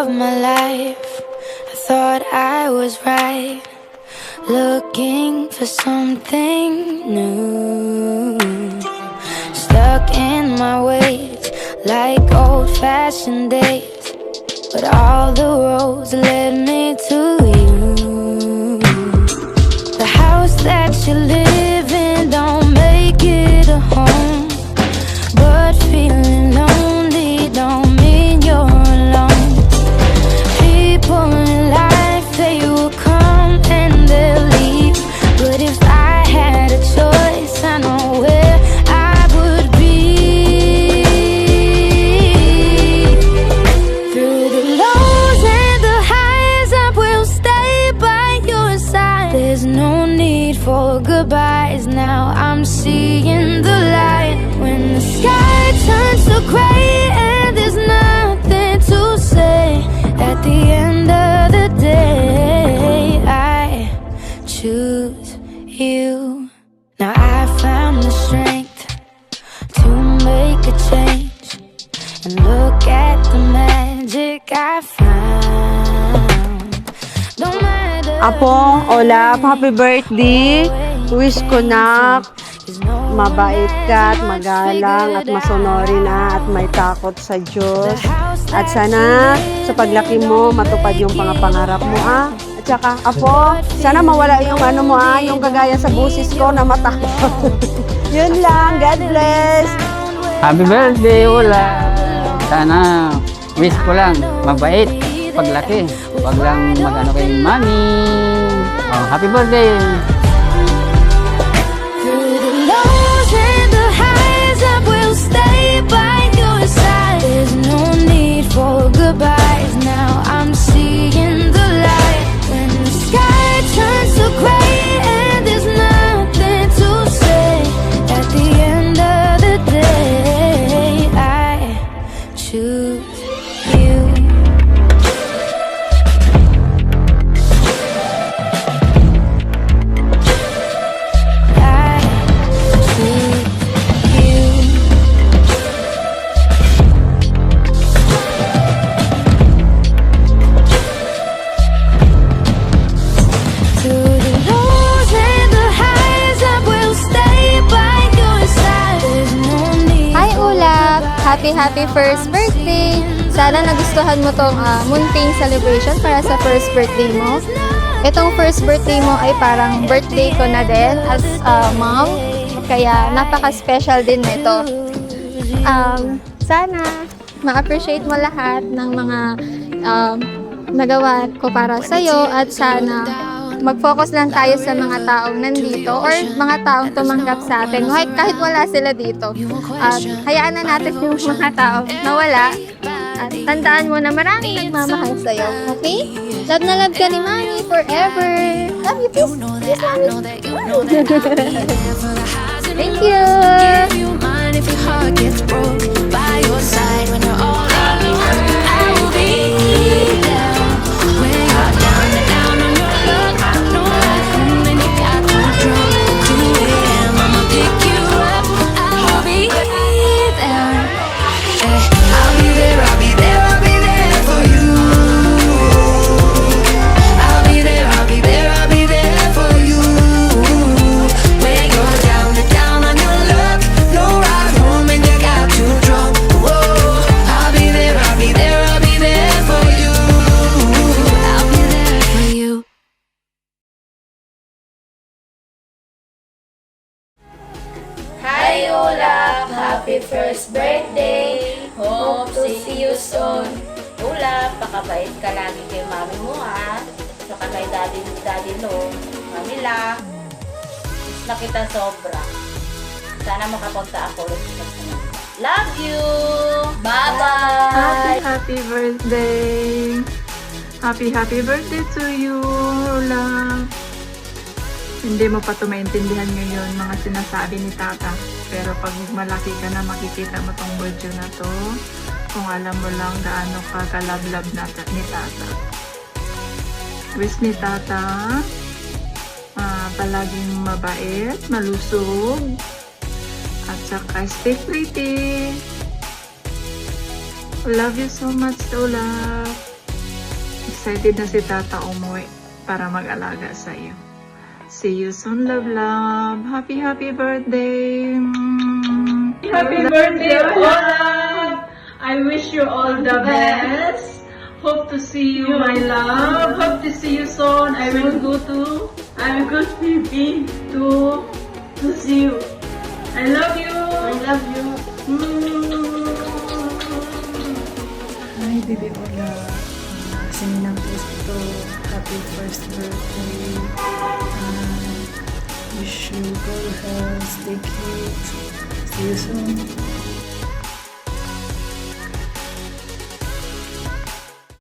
of my life, I thought I was right, looking for something new. Stuck in my ways, like old-fashioned days, but all the roads led me to you. The house that you live in don't make it a home, but feeling lonely don't mean you're alone. People in life, they will come and they'll leave, but if I had a choice, I know where I would be. Through the lows and the highs, I will stay by your side. There's no need for goodbyes now, I'm seeing the light. When the sky turns to gray and there's nothing to say, at the end of the day, I choose you. Now I found the strength to make a change, and look at the magic I found. Don't matter. Apong, Olap, happy birthday. Wish ko na mabait ka at magalang at masunori na at may takot sa Diyos. At sana sa paglaki mo, matupad yung pangarap mo, ah. At saka, Apo, sana mawala yung ano mo, ah, yung kagaya sa busis ko na matakot. Yun lang, God bless. Happy birthday, Ula. Sana, wish ko lang, mabait, paglaki. Wag lang mag-ano kay mami. Oh, happy birthday. Through the lows and the highs, I will stay by your side. There's no need for goodbyes now, I'm seeing the light. When the sky turns to gray and there's nothing to say, at the end of the day, I choose you. Happy first birthday! Sana nagustuhan mo tong munting celebration para sa first birthday mo. Itong first birthday mo ay parang birthday ko na din as mom. Kaya napaka-special din nito. Sana ma-appreciate mo lahat ng mga nagawa ko para sa'yo at sana mag-focus lang tayo sa mga taong nandito or mga taong tumanggap sa atin kahit wala sila dito. Hayaan na natin yung mga taong nawala at tandaan mo na maraming nagmamahal sa'yo. Okay? Love na love ka ni Mami forever. Love you, peace. Peace, Mami. Thank you. If your heart gets broke by your side when you're all alone, I will be there when you're down and down on your luck. No life home and you got too drunk. 2 a.m. I'ma pick you up. I'll be there. I'll be there. I'll be there. I'll be there for you. I'll be there. I'll be there. I'll be there for you. When you're down and down on your luck. No ride home and you got too drunk. Whoa. I'll be there. I'll be there. I'll be there for you. I'll be there for you. Hi Ulap! Happy first birthday! Hope to see you soon! Ulap, pakabait ka lagi kay mami mo ha. Saka kay daddy no. Mamila, miss na kita sobra. Sana makapunta ako ulit sa kanila. Love you! Bye-bye! Happy birthday! Happy birthday to you, Lola! Hindi mo pa ito maintindihan ngayon mga sinasabi ni Tata. Pero pag malaki ka na, makikita mo tong video na to. Kung alam mo lang gaano ka kalablab ni Tata. Wish ni Tata palaging mabait, malusog, at saka stay pretty. Love you so much, Lola. excited na si Tata umuwi para mag-alaga sa iyo. See you soon, love, love. Happy birthday. Happy birthday, Olaf. I wish you all the best. Hope to see you, my love. Hope to see you soon. I will go to Philippines to see you. I love you. Hi, Baby Ola. Sininang gusto. Happy first birthday. Wish you good health. Stay cute. See you soon.